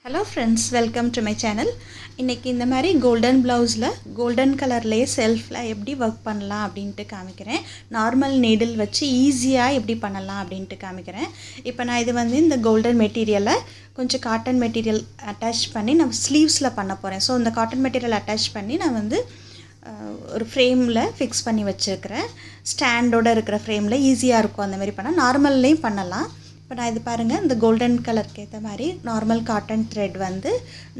Hello friends, welcome to my channel. இன்னைக்கு இந்த மாதிரி கோல்டன் பிளவுஸ்ல கோல்டன் கலர்லயே செல்ஃப்ல எப்படி வர்க் பண்ணலாம் அப்படினு காமிக்கிறேன். நார்மல் நீடில் வச்சு ஈஸியா எப்படி பண்ணலாம் அப்படினு காமிக்கிறேன். இப்போ நான் இது வந்து இந்த கோல்டன் மெட்டீரியலை கொஞ்சம் காட்டன் மெட்டீரியல் அட்டாச் பண்ணி நான் ஸ்லீவ்ஸ்ல பண்ண போறேன். சோ இந்த காட்டன் மெட்டீரியல் அட்டாச் பண்ணி நான் வந்து ஒரு ஃப்ரேம்ல ஃபிக்ஸ் பண்ணி வச்சிருக்கேன். ஸ்டாண்டோட இருக்கிற ஃப்ரேம்ல ஈஸியா இருக்கும் அந்த மாதிரி பண்ணா. நார்மல்லையும் பண்ணலாம். இப்போ நான் இது பாருங்க இந்த கோல்டன் கலருக்கு ஏற்ற மாதிரி நார்மல் காட்டன் த்ரெட் வந்து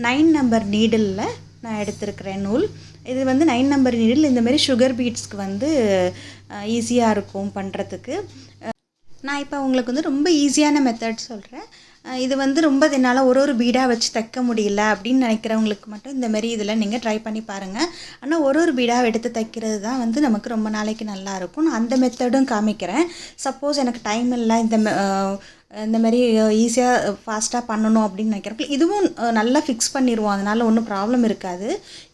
9 நம்பர் நீடில்ல நான் எடுத்துருக்கிறேன் நூல். இது வந்து 9 நம்பர் நீடில் இந்த மாதிரி சுகர் பீட்ஸ்க்கு வந்து ஈஸியாக இருக்கும் பண்ணுறதுக்கு. நான் இப்போ உங்களுக்கு வந்து ரொம்ப ஈஸியான மெத்தட் சொல்கிறேன். இது வந்து ரொம்ப என்னால் ஒரு பீடாக வச்சு தைக்க முடியல அப்படின்னு நினைக்கிறவங்களுக்கு மட்டும் இந்த மாதிரி இதில் நீங்கள் ட்ரை பண்ணி பாருங்கள். ஆனால் ஒரு பீடாக எடுத்து தைக்கிறது தான் வந்து நமக்கு ரொம்ப நாளைக்கு நல்லாயிருக்கும். நான் அந்த மெத்தடும் காமிக்கிறேன். சப்போஸ் எனக்கு டைம் இல்லை இந்த மாதிரி ஈஸியாக ஃபாஸ்ட்டாக பண்ணணும் அப்படின்னு நினைக்கிறேன். இதுவும் நல்லா ஃபிக்ஸ் பண்ணிடுவோம், அதனால் ஒன்றும் ப்ராப்ளம் இருக்காது.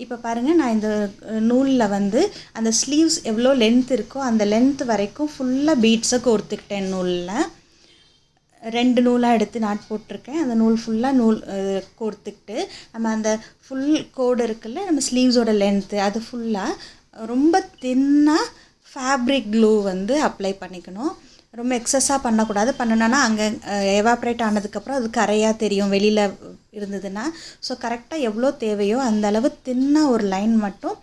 இப்போ பாருங்கள், நான் இந்த நூலில் வந்து அந்த ஸ்லீவ்ஸ் எவ்வளோ லென்த் இருக்கோ அந்த லென்த் வரைக்கும் ஃபுல்லாக பீட்ஸை கோர்த்துக்கிட்டேன். நூலில் 2 நூலாக எடுத்து நாட் போட்டிருக்கேன். அந்த நூல் ஃபுல்லாக கோர்த்துக்கிட்டு நம்ம அந்த ஃபுல் கோடு இருக்குல்ல, நம்ம ஸ்லீவ்ஸோட லென்த்து அது ஃபுல்லாக ரொம்ப தின்னாக ஃபேப்ரிக் க்ளூ வந்து அப்ளை பண்ணிக்கணும். ரொம்ப எக்ஸஸாக பண்ணக்கூடாது. பண்ணணுன்னா அங்கே எவாப்ரேட் ஆனதுக்கப்புறம் அது கரையாக தெரியும் வெளியில் இருந்ததுன்னா. ஸோ கரெக்டாக எவ்வளோ தேவையோ அந்த அளவு தின்னாக ஒரு லைன் மட்டும்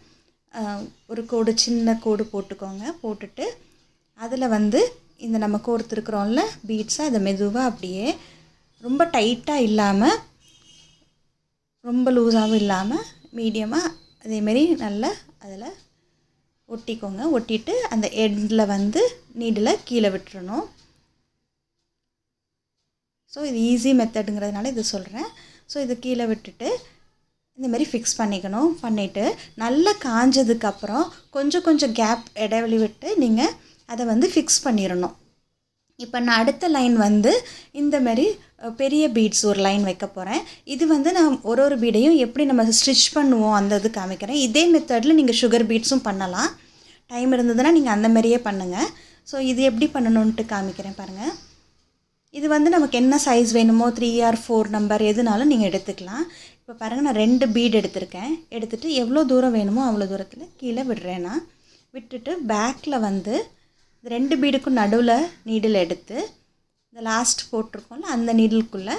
ஒரு கோடு, சின்ன கோடு போட்டுக்கோங்க. போட்டுட்டு அதில் வந்து இந்த நம்ம கோர்த்துருக்குறோம்ல பீட்ஸை அதை மெதுவாக அப்படியே ரொம்ப டைட்டாக இல்லாமல் ரொம்ப லூஸாகவும் இல்லாமல் மீடியமாக அதேமாரி நல்லா அதில் ஒட்டிக்கோங்க. ஒட்டிட்டு அந்த எண்டில் வந்து நீடில் கீழே விட்டுறணும். ஸோ இது ஈஸி மெத்தடுங்கிறதுனால இது சொல்கிறேன். ஸோ இது கீழே விட்டுட்டு இந்த மாதிரி ஃபிக்ஸ் பண்ணிக்கணும். பண்ணிவிட்டு நல்லா காஞ்சதுக்கப்புறம் கொஞ்சம் கேப் இடைவெளி விட்டு நீங்கள் அதை வந்து ஃபிக்ஸ் பண்ணிடணும். இப்போ நான் அடுத்த லைன் வந்து இந்த மாதிரி பெரிய பீட்ஸ் ஒரு லைன் வைக்க போகிறேன். இது வந்து நான் ஒரு பீடையும் எப்படி நம்ம ஸ்டிச் பண்ணுவோம் அந்த இது காமிக்கிறேன். இதே மெத்தடில் நீங்கள் சுகர் பீட்ஸும் பண்ணலாம். டைம் இருந்ததுன்னா நீங்கள் அந்த மாதிரியே பண்ணுங்கள். ஸோ இது எப்படி பண்ணணுன்ட்டு காமிக்கிறேன் பாருங்கள். இது வந்து நமக்கு என்ன சைஸ் வேணுமோ 3 or 4 நம்பர் எதுனாலும் நீங்கள் எடுத்துக்கலாம். இப்போ பாருங்கள், நான் 2 பீட் எடுத்திருக்கேன். எடுத்துகிட்டு எவ்வளோ தூரம் வேணுமோ அவ்வளோ தூரத்தில் கீழே விடுறேன். நான் விட்டுட்டு பேக்கில் வந்து 2 பீடுக்கும் நடுவில் நீடில் எடுத்து இந்த லாஸ்ட் போட்டிருக்கோம்ல அந்த நீடிலுக்குள்ளே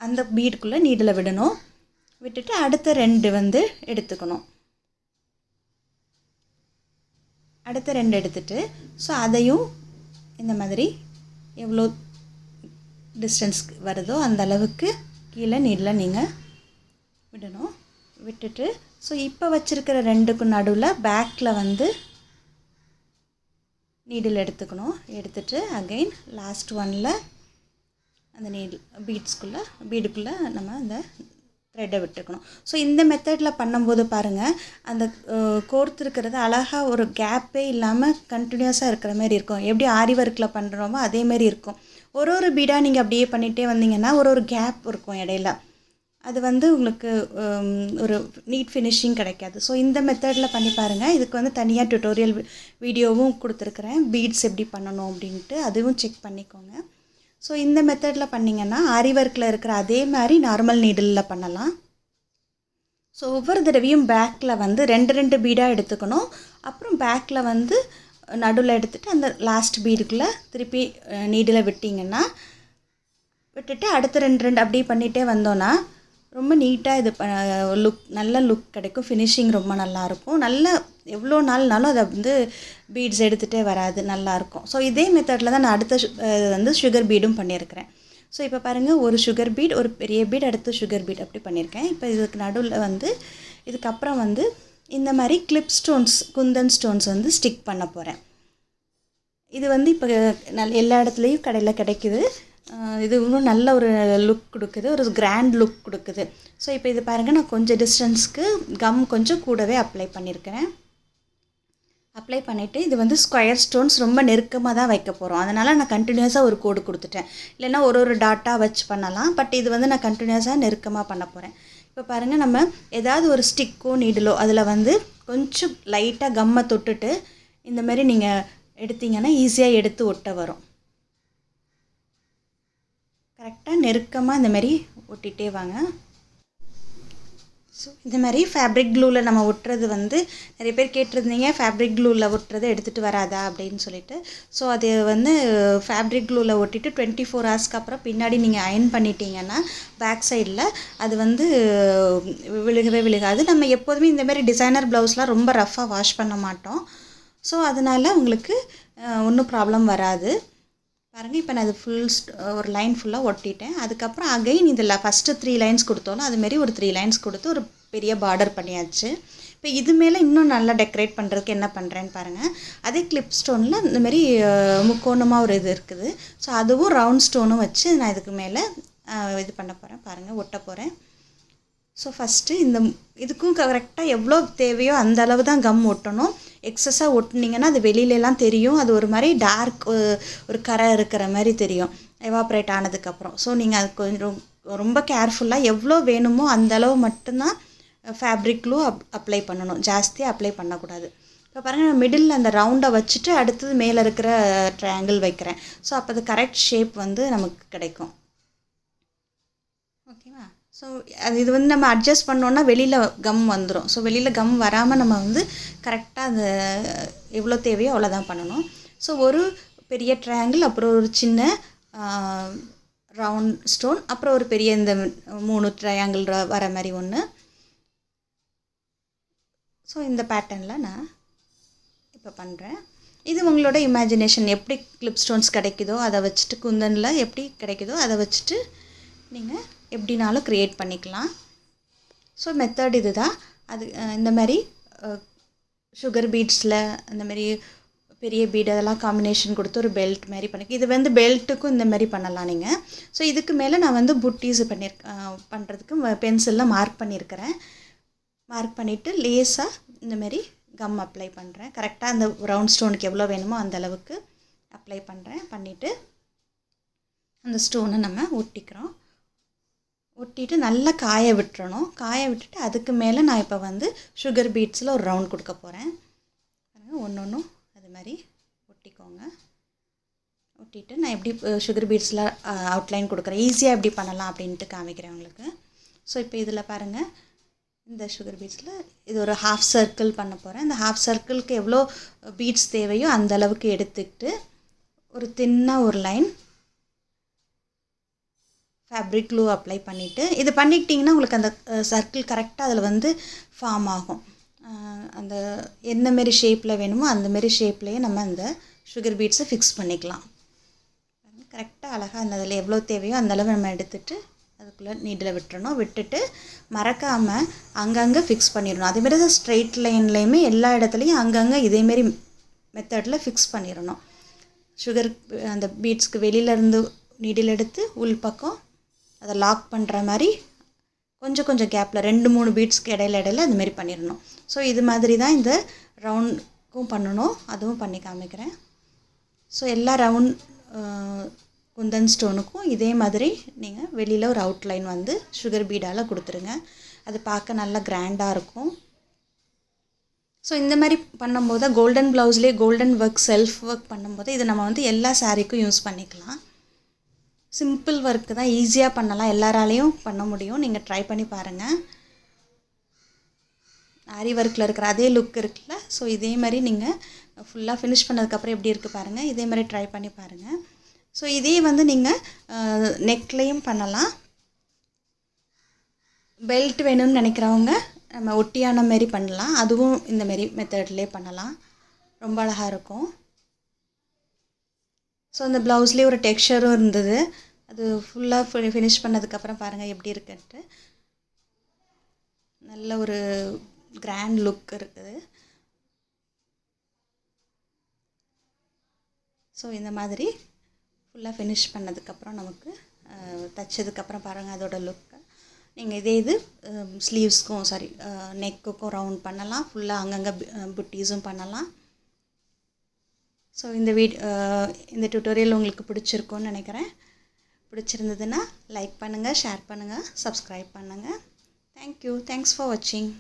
அந்த பீடுக்குள்ளே நீடில் விடணும். விட்டுட்டு அடுத்த 2 வந்து எடுத்துக்கணும். அடுத்த 2 எடுத்துட்டு ஸோ அதையும் இந்த மாதிரி எவ்வளோ டிஸ்டன்ஸ் வருதோ அந்த அளவுக்கு கீழே நீடில் நீங்கள் விடணும். விட்டுட்டு ஸோ இப்போ வச்சுருக்கிற 2க்கும் நடுவில் பேக்கில் வந்து நீடில் எடுத்துக்கணும். எடுத்துட்டு அகைன் லாஸ்ட் ஒனில் அந்த நீடில் பீடுக்குள்ளே நம்ம அந்த த்ரெட்டை விட்டுக்கணும். ஸோ இந்த மெத்தடில் பண்ணும்போது பாருங்கள், அந்த கோர்த்துருக்கிறது அழகாக ஒரு கேப்பே இல்லாமல் கண்டினியூஸாக இருக்கிற மாதிரி இருக்கும். எப்படி ஆரி ஒர்க்கில் பண்ணுறோமோ அதேமாரி இருக்கும். ஒரு பீடாக நீங்கள் அப்படியே பண்ணிகிட்டே வந்தீங்கன்னா ஒரு கேப் இருக்கும் இடையில. அது வந்து உங்களுக்கு ஒரு நீட் ஃபினிஷிங் கிடைக்காது. ஸோ இந்த மெத்தடில் பண்ணி பாருங்கள். இதுக்கு வந்து தனியாக டுட்டோரியல் வீடியோவும் கொடுத்துருக்குறேன், பீட்ஸ் எப்படி பண்ணணும் அப்படின்ட்டு, அதுவும் செக் பண்ணிக்கோங்க. ஸோ இந்த மெத்தடில் பண்ணிங்கன்னா ஆரி ஒர்க்கில் இருக்கிற அதே மாதிரி நார்மல் நீடிலில் பண்ணலாம். ஸோ ஒவ்வொரு தடவையும் பேக்கில் வந்து 2 பீடாக எடுத்துக்கணும். அப்புறம் பேக்கில் வந்து நடுவில் எடுத்துகிட்டு அந்த லாஸ்ட் பீடுக்குள்ளே திருப்பி நீடில் விட்டிங்கன்னா விட்டுட்டு அடுத்த 2 அப்படியே பண்ணிகிட்டே வந்தோன்னா ரொம்ப நீட்டாக இது நல்ல லுக் கிடைக்கும். ஃபினிஷிங் ரொம்ப நல்லாயிருக்கும். நல்லா எவ்வளோ நாள்னாலும் அதை வந்து பீட்ஸ் எடுத்துகிட்டே வராது, நல்லாயிருக்கும். ஸோ இதே மெத்தடில் தான் நான் அடுத்த வந்து சுகர் பீடும் பண்ணியிருக்கிறேன். ஸோ இப்போ பாருங்கள், ஒரு சுகர் பீட், ஒரு பெரிய பீட், அடுத்து சுகர் பீட் அப்படி பண்ணியிருக்கேன். இப்போ இதுக்கு நடுவில் வந்து இதுக்கப்புறம் வந்து இந்த மாதிரி கிளிப் ஸ்டோன்ஸ், குந்தன் ஸ்டோன்ஸ் வந்து ஸ்டிக் பண்ண போகிறேன். இது வந்து இப்போ எல்லா இடத்துலையும் கடையில் கிடைக்குது. இது இன்னும் நல்ல ஒரு லுக் கொடுக்குது, ஒரு கிராண்ட் லுக் கொடுக்குது. ஸோ இப்போ இது பாருங்கள், நான் கொஞ்சம் டிஸ்டன்ஸ்க்கு கம் கொஞ்சம் கூடவே அப்ளை பண்ணியிருக்கிறேன். அப்ளை பண்ணிவிட்டு இது வந்து ஸ்கொயர் ஸ்டோன்ஸ் ரொம்ப நெருக்கமாக தான் வைக்க போகிறோம். அதனால் நான் கண்டினியூஸாக ஒரு கோடு கொடுத்துட்டேன். இல்லைன்னா ஒரு டாட்டாக வச்சு பண்ணலாம். பட் இது வந்து நான் கண்டினியூஸாக நெருக்கமாக பண்ண போகிறேன். இப்போ பாருங்கள், நம்ம ஏதாவது ஒரு ஸ்டிக்கோ நீடிலோ அதில் வந்து கொஞ்சம் லைட்டாக கம்மை தொட்டுட்டு இந்த மாதிரி நீங்கள் எடுத்திங்கன்னா ஈஸியாக எடுத்து ஒட்ட வரும். கரெக்டாக நெருக்கமாக இந்த மாதிரி ஒட்டிகிட்டே வாங்க. ஸோ இந்த மாதிரி ஃபேப்ரிக் க்ளூவில் நம்ம ஒட்டுறது வந்து நிறைய பேர் கேட்டிருந்தீங்க, ஃபேப்ரிக் க்ளூவில் ஒட்டுறதை எடுத்துகிட்டு வராதா அப்படின்னு சொல்லிட்டு. ஸோ அது வந்து ஃபேப்ரிக் க்ளூவில் ஒட்டிட்டு 24 ஹவர்ஸ்க்கு அப்புறம் பின்னாடி நீங்கள் அயர்ன் பண்ணிட்டீங்கன்னா பேக் சைடில் அது வந்து விழுகவே விழுகாது. நம்ம எப்போதுமே இந்தமாரி டிசைனர் ப்ளவுஸ்லாம் ரொம்ப ரஃப்பாக வாஷ் பண்ண மாட்டோம். ஸோ அதனால் உங்களுக்கு ஒன்றும் ப்ராப்ளம் வராது. பாருங்கள், இப்போ நான் அது ஒரு லைன் ஃபுல்லாக ஒட்டிட்டேன். அதுக்கப்புறம் அகைன் இதில் ஃபஸ்ட்டு 3 லைன்ஸ் கொடுத்தோம்னா அதுமாரி ஒரு 3 லைன்ஸ் கொடுத்து ஒரு பெரிய பார்டர் பண்ணியாச்சு. இப்போ இது மேலே இன்னும் நல்லா டெக்கரேட் பண்ணுறதுக்கு என்ன பண்ணுறேன்னு பாருங்கள். அதே கிளிப் ஸ்டோனில் இந்தமாரி முக்கோணமாக ஒரு இது இருக்குது. ஸோ அதுவும் ரவுண்ட் ஸ்டோனும் வச்சு நான் இதுக்கு மேலே இது பண்ண போகிறேன். பாருங்கள், ஒட்ட போகிறேன். ஸோ ஃபஸ்ட்டு இதுக்கும் கரெக்டாக எவ்வளோ தேவையோ அந்த அளவு தான் கம் ஒட்டணும். எக்ஸஸாக ஒட்டினீங்கன்னா அது வெளியிலலாம் தெரியும். அது ஒரு மாதிரி டார்க் ஒரு கரை இருக்கிற மாதிரி தெரியும் எவாப்ரேட் ஆனதுக்கப்புறம். ஸோ நீங்கள் அது கொஞ்சம் ரொம்ப கேர்ஃபுல்லாக எவ்வளோ வேணுமோ அந்த அளவு மட்டும்தான் ஃபேப்ரிக் க்ளூ அப்ளை பண்ணணும். ஜாஸ்தியாக அப்ளை பண்ணக்கூடாது. இப்போ பாருங்கள், மிடில் அந்த ரவுண்டை வச்சுட்டு அடுத்தது மேலே இருக்கிற ட்ரையாங்கிள் வைக்கிறேன். ஸோ அப்போ அது கரெக்ட் ஷேப் வந்து நமக்கு கிடைக்கும். ஓகேவா? ஸோ இது வந்து நம்ம அட்ஜஸ்ட் பண்ணோன்னா வெளியில் கம் வந்துடும். ஸோ வெளியில் கம் வராமல் நம்ம வந்து கரெக்டாக அந்த எவ்வளோ தேவையோ அவ்வளோதான் பண்ணணும். ஸோ ஒரு பெரிய ட்ரையாங்கிள், அப்புறம் ஒரு சின்ன ரவுண்ட் ஸ்டோன், அப்புறம் ஒரு பெரிய இந்த 3 ட்ரையாங்கிள் வர மாதிரி ஒன்று. ஸோ இந்த பேட்டர்னில் நான் இப்போ பண்ணுறேன். இது உங்களோட இமேஜினேஷன். எப்படி கிளிப் ஸ்டோன்ஸ் கிடைக்குதோ அதை வச்சுட்டு, குந்தனில் எப்படி கிடைக்குதோ அதை வச்சுட்டு நீங்கள் எப்படினாலும் க்ரியேட் பண்ணிக்கலாம். ஸோ மெத்தட் இது தான். அது இந்த மாதிரி சுகர் பீட்ஸில் அந்த மாதிரி பெரிய பீட் அதெல்லாம் காம்பினேஷன் கொடுத்து ஒரு பெல்ட் மாதிரி பண்ணிக்க. இது வந்து பெல்ட்டுக்கும் இந்த மாதிரி பண்ணலாம் நீங்கள். ஸோ இதுக்கு மேலே நான் வந்து புட்டீஸ் பண்ணுறதுக்கு பென்சிலில் மார்க் பண்ணியிருக்கிறேன். மார்க் பண்ணிவிட்டு லேஸாக இந்த மாதிரி கம் அப்ளை பண்ணுறேன். கரெக்டாக அந்த ரவுண்ட் ஸ்டோனுக்கு எவ்வளோ வேணுமோ அந்த அளவுக்கு அப்ளை பண்ணுறேன். பண்ணிவிட்டு அந்த ஸ்டோனை நம்ம ஒட்டிக்கிறோம். ஒட்டிட்டு நல்லா காய விட்டுறணும். காய விட்டுட்டு அதுக்கு மேலே நான் இப்போ வந்து சுகர் பீட்ஸில் ஒரு ரவுண்ட் கொடுக்க போகிறேன். ஒன்று ஒன்றும் அது மாதிரி ஒட்டிக்கோங்க. ஒட்டிட்டு நான் எப்படி சுகர் பீட்ஸில் அவுட்லைன் கொடுக்குறேன், ஈஸியாக எப்படி பண்ணலாம் அப்படின்ட்டு காமிக்கிறேன் உங்களுக்கு. ஸோ இப்போ இதில் பாருங்கள், இந்த சுகர் பீட்ஸில் இது ஒரு ஹாஃப் சர்க்கிள் பண்ண போகிறேன். இந்த ஹாஃப் சர்க்கிளுக்கு எவ்வளோ பீட்ஸ் தேவையோ அந்த அளவுக்கு எடுத்துக்கிட்டு ஒரு தின்னாக ஒரு லைன் ஃபேப்ரிக் க்ளூ அப்ளை பண்ணிவிட்டு, இது பண்ணிக்கிட்டிங்கன்னா உங்களுக்கு அந்த சர்க்கிள் கரெக்டாக அதில் வந்து ஃபார்ம் ஆகும். அந்த என்ன மாரி ஷேப்பில் வேணுமோ அந்தமாரி ஷேப்லேயே நம்ம அந்த சுகர் பீட்ஸை ஃபிக்ஸ் பண்ணிக்கலாம். கரெக்டாக அழகாக அந்த அதில் எவ்வளோ தேவையோ அந்தளவு நம்ம எடுத்துகிட்டு அதுக்குள்ளே நீடில் விட்டுறணும். விட்டுட்டு மறக்காமல் அங்கங்கே ஃபிக்ஸ் பண்ணிடணும். அதேமாரி தான் ஸ்ட்ரெயிட் லைன்லேயுமே எல்லா இடத்துலையும் அங்கங்கே இதேமாரி மெத்தடில் ஃபிக்ஸ் பண்ணிடணும். சுகர் அந்த பீட்ஸ்க்கு வெளியிலேருந்து நீடில் எடுத்து உள் பக்கம் அதை லாக் பண்ணுற மாதிரி கொஞ்சம் கொஞ்சம் கேப்பில் 2-3 பீட்ஸ்க்கு இடையில அதுமாரி பண்ணிடணும். ஸோ இது மாதிரி தான் இந்த ரவுண்டுக்கும் பண்ணணும். அதுவும் பண்ணி காமிக்கிறேன். ஸோ எல்லா ரவுண்ட் குந்தன் ஸ்டோனுக்கும் இதே மாதிரி நீங்கள் வெளியில் ஒரு அவுட்லைன் வந்து சுகர் பீடால் கொடுத்துருங்க. அது பார்க்க நல்லா கிராண்டாக இருக்கும். ஸோ இந்த மாதிரி பண்ணும்போது கோல்டன் ப்ளவுஸ்லேயே கோல்டன் ஒர்க், செல்ஃப் ஒர்க் பண்ணும்போது இது நம்ம வந்து எல்லா சாரீக்கும் யூஸ் பண்ணிக்கலாம். சிம்பிள் ஒர்க்கு தான், ஈஸியாக பண்ணலாம், எல்லாராலையும் பண்ண முடியும். நீங்கள் ட்ரை பண்ணி பாருங்கள். ஆரி ஒர்க்கில் இருக்கிற அதே லுக் இருக்குல்ல. ஸோ இதே மாதிரி நீங்கள் ஃபுல்லாக ஃபினிஷ் பண்ணதுக்கப்புறம் எப்படி இருக்குது பாருங்கள். இதே மாதிரி ட்ரை பண்ணி பாருங்கள். ஸோ இதே வந்து நீங்கள் நெக்லேயும் பண்ணலாம். பெல்ட் வேணும்னு நினைக்கிறவங்க நம்ம ஒட்டியான மாரி பண்ணலாம். அதுவும் இந்த மாரி மெத்தட்லேயே பண்ணலாம். ரொம்ப அழகாக இருக்கும். ஸோ அந்த ப்ளவுஸ்லேயே ஒரு டெக்ஸ்சரும் இருந்தது. அது ஃபுல்லாக ஃபினிஷ் பண்ணதுக்கப்புறம் பாருங்கள் எப்படி இருக்குன்ட்டு. நல்ல ஒரு கிராண்ட் லுக் இருக்குது. ஸோ இந்த மாதிரி ஃபுல்லாக ஃபினிஷ் பண்ணதுக்கப்புறம் நமக்கு தைச்சதுக்கப்புறம் பாருங்கள் அதோட லுக்கு. நீங்கள் இது ஸ்லீவ்ஸ்க்கும் நெக்குக்கும் ரவுண்ட் பண்ணலாம். ஃபுல்லாக அங்கங்கே புட்டீஸும் பண்ணலாம். ஸோ இந்த டியூட்டோரியல் உங்களுக்கு பிடிச்சிருக்கும்னு நினைக்கிறேன். பிடிச்சிருந்ததுன்னா லைக் பண்ணுங்கள், ஷேர் பண்ணுங்கள், சப்ஸ்கிரைப் பண்ணுங்கள். தேங்க்யூ. தேங்க்ஸ் ஃபார் வாட்சிங்.